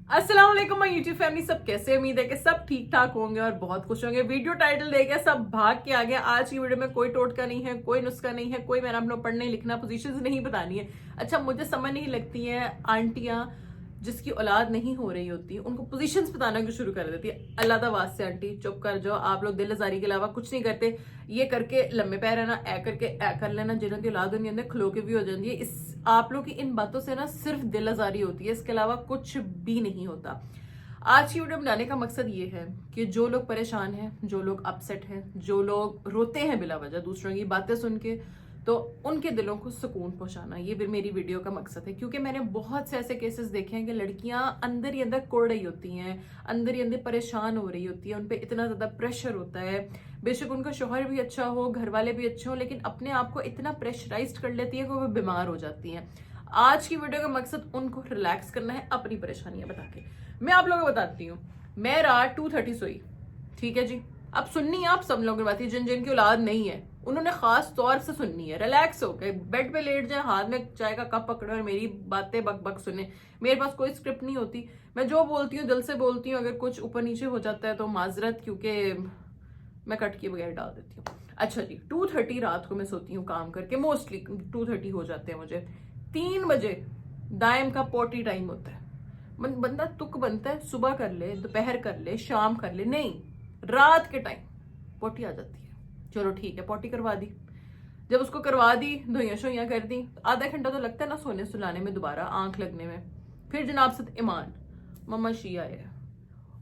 अस्सलाम वालेकुम my YouTube family, सब कैसे? उम्मीद है कि सब ठीक ठाक होंगे और बहुत खुश होंगे। वीडियो टाइटल देके सब भाग के आ गए। आज की वीडियो में कोई टोटका नहीं है, कोई नुस्खा नहीं है, कोई मैंने अपना पढ़ने लिखना पोजीशंस नहीं बतानी है। अच्छा, मुझे समझ नहीं लगती है आंटियां जिसकी औलाद नहीं हो रही होती उनको पोजीशंस बताना क्यों शुरू कर देती है। अल्लाह दा वास्ते आंटी चुप कर जाओ, आप लोग दिल आजारी के अलावा कुछ नहीं करते। ये करके लम्बे पैर है ना, ए करके ए कर लेना, जिन्हों की औलाद होनी है खलो के भी हो जाती है। इस आप लोग की इन बातों से ना सिर्फ दिल आजारी होती है, इसके अलावा कुछ भी नहीं होता। आज की वीडियो बनाने का मकसद ये है कि जो लोग परेशान हैं, जो लोग अपसेट हैं, जो लोग रोते हैं बिला वजह दूसरों की बातें सुन के, तो उनके दिलों को सुकून पहुंचाना ये भी मेरी वीडियो का मकसद है। क्योंकि मैंने बहुत से ऐसे केसेस देखे हैं कि लड़कियां अंदर ही अंदर कोड़ रही होती हैं, अंदर ही अंदर परेशान हो रही होती है, उन पर इतना ज्यादा प्रेशर होता है। बेशक उनका शौहर भी अच्छा हो, घर वाले भी अच्छे हो, लेकिन अपने आप को इतना प्रेशराइज कर लेती है कि वो बीमार हो जाती हैं। आज की वीडियो का मकसद उनको रिलैक्स करना है, अपनी परेशानियां बता के। मैं आप लोगों को बताती हूँ। मैं रात 2:30 सोई, ठीक है जी। अब सुननी है आप सब लोगों की बात, जिन जिनकी औलाद नहीं है उन्होंने खास तौर से सुननी है। रिलैक्स होकर बेड पे लेट जाए, हाथ में चाय का कप पकड़े और मेरी बातें बक बक सुने। मेरे पास कोई स्क्रिप्ट नहीं होती, मैं जो बोलती हूँ दिल से बोलती हूँ। अगर कुछ ऊपर नीचे हो जाता है तो माजरत, क्योंकि मैं कट के बगैर डाल देती हूँ। अच्छा जी, 2:30 रात को मैं सोती हूँ काम करके, मोस्टली 2:30 हो जाते हैं मुझे। 3 बजे दायम का पोटी टाइम होता है। बंदा तुक बनता है, सुबह कर ले, दोपहर कर ले, शाम कर ले, नहीं रात के टाइम पोटी आ जाती है। चलो ठीक है, पोटी करवा दी। जब उसको करवा दी, धोइयां शोइयां कर दी, आधा घंटा तो लगता है ना सोने सुलाने में, दोबारा आंख लगने में। फिर जनाब से ईमान, मम्मा शी आए।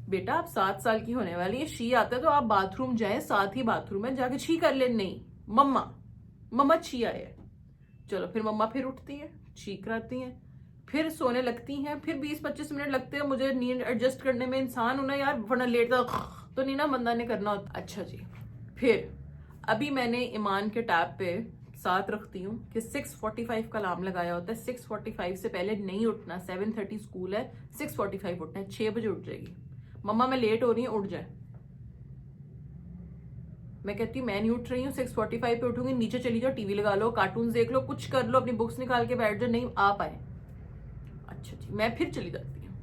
बेटा आप 7 साल की होने वाली है, शी आता है तो आप बाथरूम जाए, साथ ही बाथरूम में जाके छी कर ले। नहीं मम्मा, मम्मा छी आए। चलो फिर मम्मा फिर उठती है, छी कराती हैं, फिर सोने लगती हैं। फिर 20-25 मिनट लगते हैं मुझे नींद एडजस्ट करने में। इंसान होना यार, वरना लेट तो नहीं ना बंदा ने करना होता। अच्छा जी, फिर अभी मैंने ईमान के टैब पे साथ रखती हूँ कि 6:45 का अलार्म लगाया होता है। 6:45 से पहले नहीं उठना। 7:30 स्कूल है, 6:45 उठना है। 6 बजे उठ जाएगी। मम्मा मैं लेट हो रही हूँ, उठ जाए। मैं कहती हूँ मैं नहीं उठ रही हूँ, 6:45 पे उठूंगी। नीचे चली जाओ, टीवी लगा लो, कार्टून देख लो, कुछ कर लो, अपनी बुक्स निकाल के बैठ जाओ। नहीं आ पाए, अच्छा जी, मैं फिर चली जाती हूँ।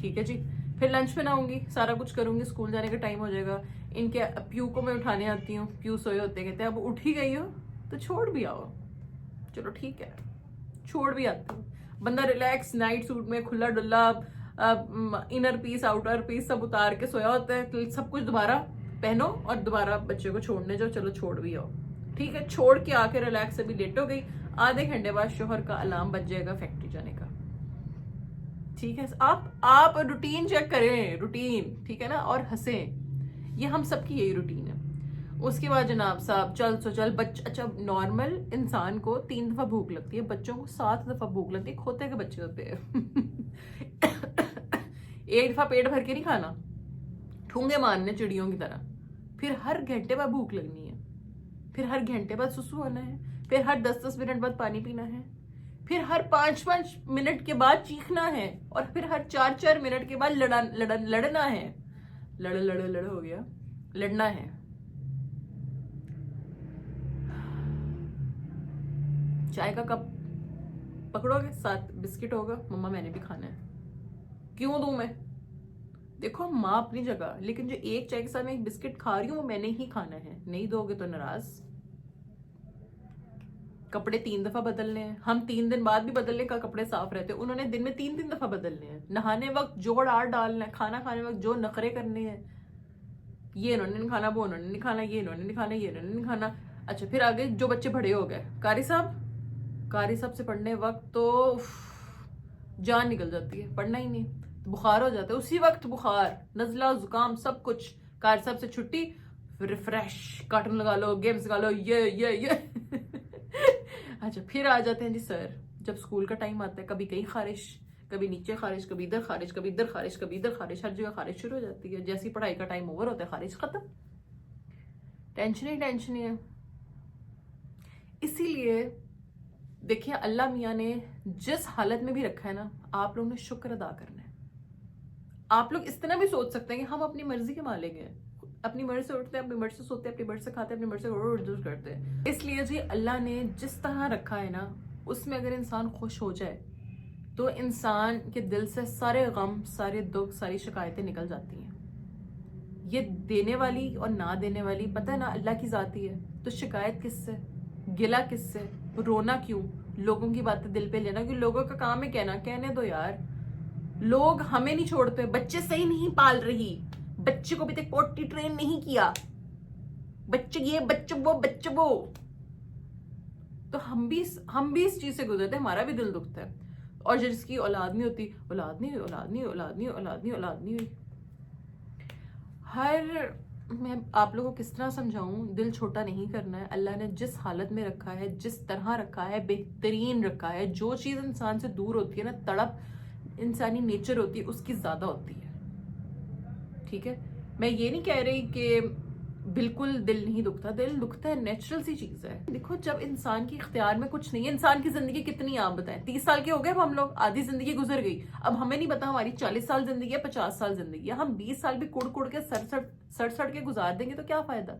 ठीक है जी, फिर लंच बनाऊंगी, सारा कुछ करूंगी, स्कूल जाने का टाइम हो जाएगा। इनके प्यू को मैं उठाने आती हूँ। प्यू सोए होते, कहते हैं अब उठ ही गई हो तो छोड़ भी आओ। चलो ठीक है, छोड़ भी आती हूँ। बंदा रिलैक्स नाइट सूट में, खुला डुल्ला, इनर पीस आउटर पीस सब उतार के सोया होता है। सब कुछ दोबारा पहनो और दोबारा बच्चे को छोड़ने जाओ। चलो छोड़ भी आओ, ठीक है। छोड़ के आके रिलैक्स अभी लेट हो गई। आधे घंटे बाद शोहर का अलार्म बज जाएगा फैक्ट्री जाने का, ठीक है। आप रूटीन चेक करें, रूटीन, ठीक है ना, और हंसें। ये हम सबकी यही रूटीन है। उसके बाद जनाब साहब चल सो चल अच्छा, नॉर्मल इंसान को 3 दफा भूख लगती है, बच्चों को 7 दफा भूख लगती है। खोते के बच्चे होते हैं। एक दफा पेट भर के नहीं खाना, ठूंगे मारने चिड़ियों की तरह। फिर हर घंटे बाद भूख लगनी है, फिर हर घंटे बाद सुसु होना है, फिर हर 10-10 मिनट बाद पानी पीना है, फिर हर 5-5 मिनट के बाद चीखना है, और फिर हर 4-4 मिनट के बाद लड़ना है। लड़ हो गया, लड़ना है। चाय का कप पकड़ोगे, साथ बिस्किट होगा, मम्मा मैंने भी खाना है। क्यों दूं मैं? देखो माँ अपनी जगह, लेकिन जो एक चाय के साथ मैं एक बिस्किट खा रही हूँ वो मैंने ही खाना है। नहीं दोगे तो नाराज। कपड़े 3 दफा बदलने हैं, हम 3 दिन बाद भी बदलने का कपड़े साफ रहते हैं, उन्होंने दिन में 3-3 दफा बदलने हैं। नहाने वक्त जोड़ आड़ डालना है, खाना खाने वक्त जो नखरे करने हैं, ये इन्होंने नहीं खाना, वो उन्होंने नहीं खाना, ये इन्होंने नहीं खाना, ये इन्होंने नहीं खाना। अच्छा फिर आगे जो बच्चे बड़े हो गए, कारी साहब से पढ़ने वक्त तो जान निकल जाती है, पढ़ना ही नहीं, तो बुखार हो जाता है उसी वक्त, बुखार, नजला, जुकाम, सब कुछ। कारी साहब से छुट्टी, रिफ्रेश, कार्टून लगा लो, गेम्स लगा लो, ये अच्छा फिर आ जाते हैं जी सर। जब स्कूल का टाइम आता है, कभी कहीं खारिश, कभी नीचे खारिश, कभी इधर खारिश, कभी इधर खारिश, कभी इधर खारिश, हर जगह खारिश शुरू हो जाती है। जैसी पढ़ाई का टाइम ओवर होता है, खारिश खत्म, टेंशन ही टेंशन है। इसीलिए देखिए, अल्लाह मियाँ ने जिस हालत में भी रखा है ना, आप लोगों ने शुक्र अदा करना है। आप लोग इस तरह भी सोच सकते हैं कि हम अपनी मर्जी के मालिक हैं, अपनी मर्जी से उठते हैं, अपनी मर्जी से सोते हैं, अपनी मर्जी से खाते हैं, अपनी मर्जी से उड़ करते हैं। इसलिए जी अल्लाह ने जिस तरह रखा है ना, उसमें अगर इंसान खुश हो जाए तो इंसान के दिल से सारे गम, सारे दुख, सारी शिकायतें निकल जाती हैं। ये देने वाली और ना देने वाली पता है ना अल्लाह की जाती है। तो शिकायत किससे, गिला किससे, रोना क्यों, लोगों की बातें दिल पे लेना क्योंकि लोगों का काम है कहना, कहने दो यार। लोग हमें नहीं छोड़ते, बच्चे सही नहीं पाल रही, बच्चे को भी तक पोटी ट्रेन नहीं किया, बच्चे ये बच्चे वो। तो हम भी इस चीज से गुजरते हैं, हमारा भी दिल दुखता है। और जिसकी औलाद नहीं होती, औलाद नहीं हुई। मैं आप लोगों को किस तरह समझाऊं, दिल छोटा नहीं करना है। अल्लाह ने जिस हालत में रखा है, जिस तरह रखा है, बेहतरीन रखा है। जो चीज इंसान से दूर होती है ना, तड़प इंसानी नेचर होती है, उसकी ज्यादा होती है। ठीक है, मैं ये नहीं कह रही कि बिल्कुल दिल नहीं दुखता, दिल दुखता है, नेचुरल सी चीज है। देखो जब इंसान के इख्तियार में कुछ नहीं है, इंसान की जिंदगी कितनी आप बताएं, 30 साल के हो गए हम लोग, आधी जिंदगी गुजर गई। अब हमें नहीं पता हमारी 40 साल जिंदगी है, 50 साल जिंदगी है। हम 20 साल भी कुड़ के सड़ के गुजार देंगे तो क्या फायदा।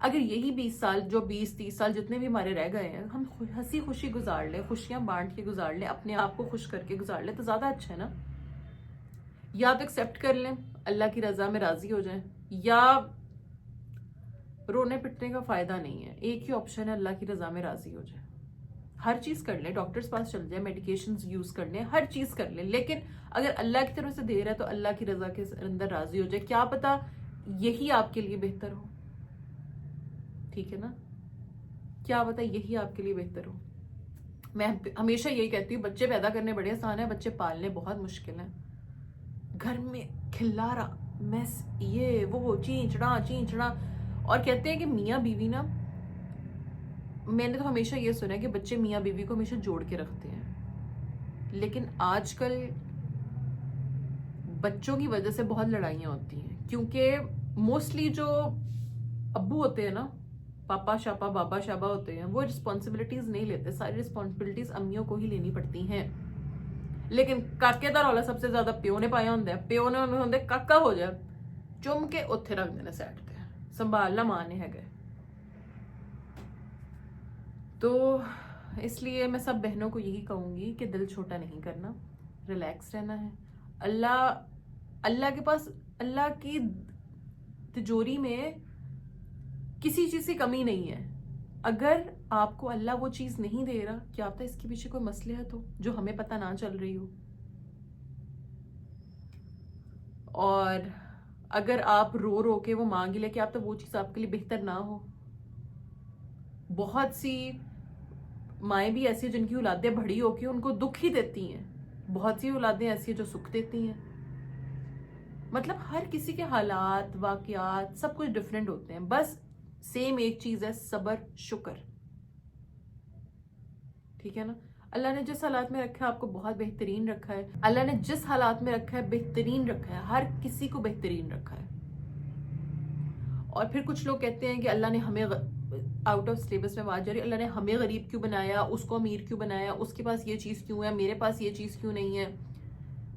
अगर यही 20 साल, जो 20-30 साल जितने भी हमारे रह गए हैं, हम हंसी खुशी गुजार ले, खुशियां बांट के गुजार ले, अपने आप को खुश करके गुजार ले, तो ज्यादा अच्छा है ना। या तो एक्सेप्ट कर लें, अल्लाह की रजा में राजी हो जाए, या रोने पिटने का फायदा नहीं है। एक ही ऑप्शन है, अल्लाह की रजा में राजी हो जाए। हर चीज कर ले, डॉक्टर्स पास चल जाए, मेडिकेशंस यूज कर ले, हर चीज कर ले, लेकिन अगर अल्लाह की तरफ से दे रहा है तो अल्लाह की रजा के अंदर राजी हो जाए। क्या पता यही आपके लिए बेहतर हो। ठीक है ना, क्या पता यही आपके लिए बेहतर हो। मैं हमेशा यही कहती हूँ, बच्चे पैदा करने बड़े आसान है, बच्चे पालने बहुत मुश्किल है। घर में खिल्लारा, मैस, ये वो, चींचड़ा। और कहते हैं कि मियाँ बीवी ना, मैंने तो हमेशा ये सुना है कि बच्चे मियाँ बीवी को हमेशा जोड़ के रखते हैं, लेकिन आजकल बच्चों की वजह से बहुत लड़ाइयाँ होती हैं। क्योंकि मोस्टली जो अब्बू होते हैं ना, पापा शापा बाबा शाबा होते हैं, वो रिस्पॉन्सिबिलिटीज नहीं लेते। सारी रिस्पॉन्सिबिलिटीज अम्मियों को ही लेनी पड़ती हैं। लेकिन काके दा रौला सबसे ज्यादा प्यो ने पाया होंगे। प्यो ने होंगे काका हो जाए, चुम के उत्थे रख देने सैट ते, संभालना मां ने है। तो इसलिए मैं सब बहनों को यही कहूंगी कि दिल छोटा नहीं करना, रिलैक्स रहना है। अल्लाह के पास, अल्लाह की तिजोरी में किसी चीज की कमी नहीं है। अगर आपको अल्लाह वो चीज नहीं दे रहा, क्या पता इसके पीछे कोई मसलहत हो जो हमें पता ना चल रही हो। और अगर आप रो के वो मांग ले, क्या पता वो चीज आपके लिए बेहतर ना हो। बहुत सी माएँ भी ऐसी जिनकी औलादें बड़ी होके उनको दुख ही देती हैं, बहुत सी औलादें ऐसी हैं जो सुख देती हैं। मतलब हर किसी के हालात, वाकयात सब कुछ डिफरेंट होते हैं। बस सेम एक चीज है, सबर, शुक्र। ठीक है ना। अल्लाह ने जिस हालात में रखा है आपको बहुत बेहतरीन रखा है। अल्लाह ने जिस हालात में रखा है बेहतरीन रखा है, हर किसी को बेहतरीन रखा है। और फिर कुछ लोग कहते हैं कि अल्लाह ने हमें, आउट ऑफ सिलेबस में बात जा रही है, अल्लाह ने हमें गरीब क्यों बनाया, उसको अमीर क्यों बनाया, उसके पास ये चीज़ क्यों है, मेरे पास ये चीज़ क्यों नहीं है।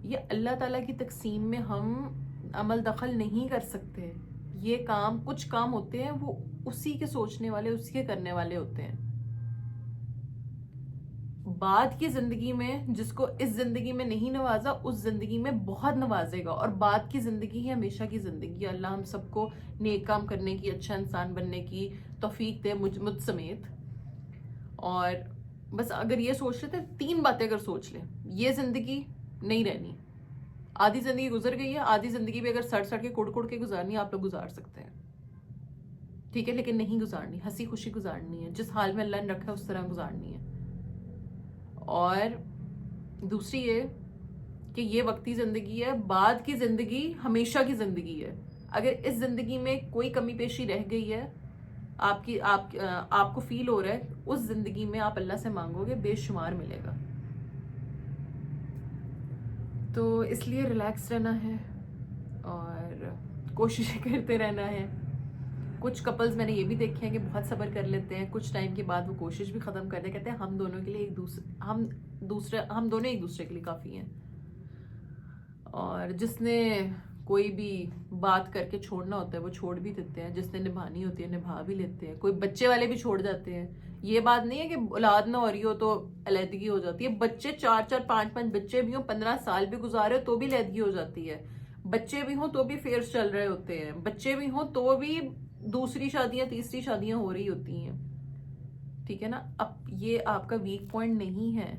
ये अल्लाह ताला की तकसीम में हम अमल दखल नहीं कर सकते। ये काम, कुछ काम होते हैं वो उसी के सोचने वाले, उसी के करने वाले होते हैं। बाद की जिंदगी में जिसको इस जिंदगी में नहीं नवाजा, उस जिंदगी में बहुत नवाजेगा। और बाद की जिंदगी ही हमेशा की जिंदगी। अल्लाह हम सबको नेक काम करने की, अच्छा इंसान बनने की तौफीक दे, मुझ समेत। और बस अगर ये सोच लेते, 3 बातें अगर सोच ले, ये जिंदगी नहीं रहनी, आधी जिंदगी गुजर गई है, आधी जिंदगी भी अगर सड़ के कुड़ के गुजारनी है, आप लोग गुजार सकते हैं। ठीक है, लेकिन नहीं गुजारनी, हंसी खुशी गुजारनी है, जिस हाल में अल्लाह ने रखा है उस तरह गुजारनी है। और दूसरी ये कि ये वक्ती जिंदगी है, बाद की जिंदगी हमेशा की जिंदगी है। अगर इस जिंदगी में कोई कमी पेशी रह गई है, आपको फील हो रहा है, उस जिंदगी में आप अल्लाह से मांगोगे, बेशुमार मिलेगा। तो इसलिए रिलैक्स रहना है और कोशिशें करते रहना है। कुछ कपल्स मैंने ये भी देखे हैं कि बहुत सब्र कर लेते हैं, कुछ टाइम के बाद वो कोशिश भी खत्म कर दे, कहते हैं हम दोनों के लिए हम दोनों एक दूसरे के लिए काफी हैं। और जिसने कोई भी बात करके छोड़ना होता है वो छोड़ भी देते हैं, जिसने निभानी होती है निभा भी लेते हैं। कोई बच्चे वाले भी छोड़ जाते हैं। ये बात नहीं है कि औलाद ना हो रही हो तो अलहदगी हो जाती है। बच्चे 4-4 5-5 बच्चे भी हो, 15 साल भी गुजारे तो भी अलहदगी हो जाती है। बच्चे भी हो तो भी फेयर्स चल रहे होते हैं, बच्चे भी हो तो भी दूसरी शादियां तीसरी शादियां हो रही होती हैं। ठीक है ना। अब ये आपका वीक पॉइंट नहीं है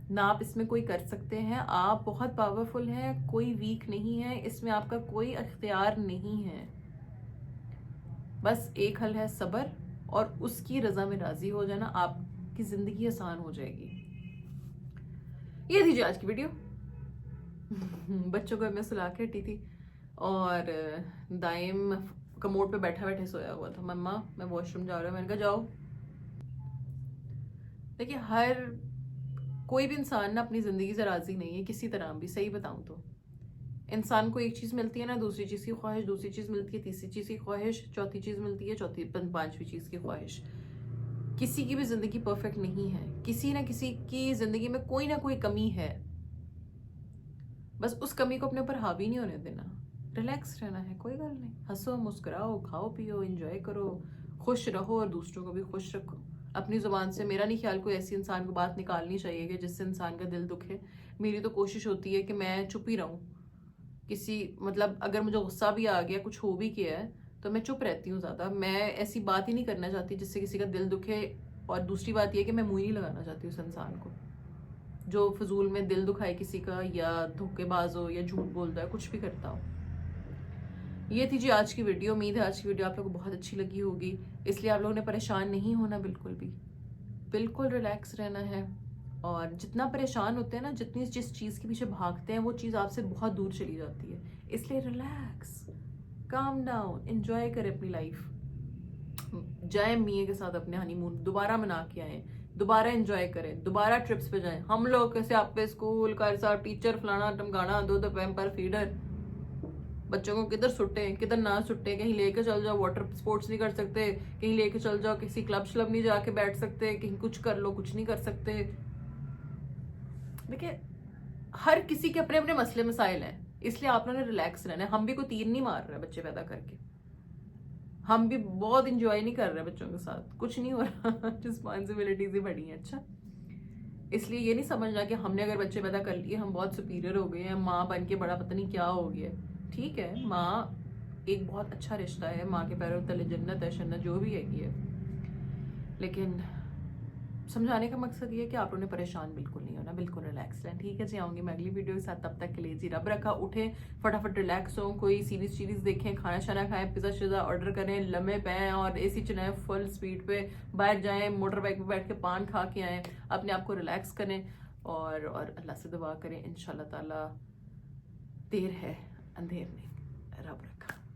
ना, आप इसमें कोई कर सकते हैं। आप बहुत पावरफुल हैं, कोई वीक नहीं है इसमें, आपका कोई अख्तियार नहीं है। बस एक हल है सब्र, और उसकी रजा में राजी हो जाना, आपकी जिंदगी आसान हो जाएगी। ये थी आज की वीडियो। बच्चों को मैं सुला के हटी थी और दाइम कमोड पे बैठा बैठे सोया हुआ था। मम्मा मैं वॉशरूम जा रहा हूँ, मैंने कहा जाओ। देखिए हर कोई भी इंसान ना अपनी जिंदगी से राजी नहीं है किसी तरह भी। सही बताऊं तो इंसान को एक चीज मिलती है ना, दूसरी चीज की ख्वाहिश, दूसरी चीज मिलती है तीसरी चीज की ख्वाहिश, चौथी चीज मिलती है चौथी पांचवी चीज की ख्वाहिश। किसी की भी जिंदगी परफेक्ट नहीं है, किसी ना किसी की जिंदगी में कोई ना कोई कमी है। बस उस कमी को अपने ऊपर हावी नहीं होने देना, रिलैक्स रहना है। कोई गल नहीं, हंसो मुस्कुराओ, खाओ पियो, एंजॉय करो, खुश रहो और दूसरों को भी खुश रखो। अपनी जुबान से मेरा नहीं ख्याल कोई ऐसी इंसान को बात निकालनी चाहिए कि जिससे इंसान का दिल दुखे। मेरी तो कोशिश होती है कि मैं चुप ही रहूं। किसी मतलब अगर मुझे गुस्सा भी आ गया, कुछ हो भी किया है, तो मैं चुप रहती हूँ ज्यादा। मैं ऐसी बात ही नहीं करना चाहती जिससे किसी का दिल दुखे। और दूसरी बात यह कि मैं मुंह नहीं लगाना चाहती उस इंसान को जो फजूल में दिल दुखाए किसी का, या धोखेबाज हो, या झूठ बोलता है, कुछ भी करता हो। ये थी जी आज की वीडियो। उम्मीद है आज की वीडियो आप लोगों को बहुत अच्छी लगी होगी। इसलिए आप लोगों ने परेशान नहीं होना, बिल्कुल भी, बिल्कुल रिलैक्स रहना है। और जितना परेशान होते हैं ना, जितनी जिस चीज़ के पीछे भागते हैं, वो चीज़ आपसे बहुत दूर चली जाती है। इसलिए रिलैक्स, काम डाउन, एंजॉय करें अपनी लाइफ। जाए मियाँ के साथ अपने हनीमून दोबारा मना के आए, दोबारा एंजॉय करें, दोबारा ट्रिप्स पे जाएं। हम लोग कैसे आप पे स्कूल का साथ टीचर फलाना टमकाना, दूध पैम्पर फीडर, बच्चों को किधर सुट्टे किधर ना सुट्टे, कहीं लेके चल जाओ, वाटर स्पोर्ट्स नहीं कर सकते, कहीं लेके चल जाओ, किसी क्लब श्लब नहीं जाके बैठ सकते, कहीं कुछ कर लो, कुछ नहीं कर सकते। देखिए हर किसी के अपने अपने मसले मसाइल हैं, इसलिए आप लोगों ने रिलैक्स रहना है। हम भी कोई तीर नहीं मार रहे बच्चे पैदा करके, हम भी बहुत इंजॉय नहीं कर रहे बच्चों के साथ, कुछ नहीं हो रहा। रिस्पॉन्सिबिलिटीज ही बड़ी हैं। अच्छा, इसलिए ये नहीं समझना कि हमने अगर बच्चे पैदा कर लिए हम बहुत सुपीरियर हो गए हैं, माँ बन के बड़ा पता नहीं क्या हो गया। ठीक है, माँ एक बहुत अच्छा रिश्ता है, माँ के पैरों तले जन्नत है, शन्नत जो भी है, लेकिन समझाने का मकसद ये है कि आप लोगों ने परेशान बिल्कुल नहीं होना, बिल्कुल रिलैक्स रहें। ठीक है जी, आऊंगी मैं अगली वीडियो के साथ। तब तक के लिए जी रब रखा, उठें फटाफट, रिलैक्स हो, कोई सीरीज देखें, खाना शाना खाएं, पिज़्ज़ा शिज़्ज़ा ऑर्डर करें, लम्बे पें और एसी चलाएं फुल स्पीड पे, बाहर जाएं, मोटर बाइक पे बैठ के पान खा के आएँ, अपने आप को रिलैक्स करें और अल्लाह से दुआ करें। इंशाल्लाह ताला देर है अंधेर नहीं। रब रखा।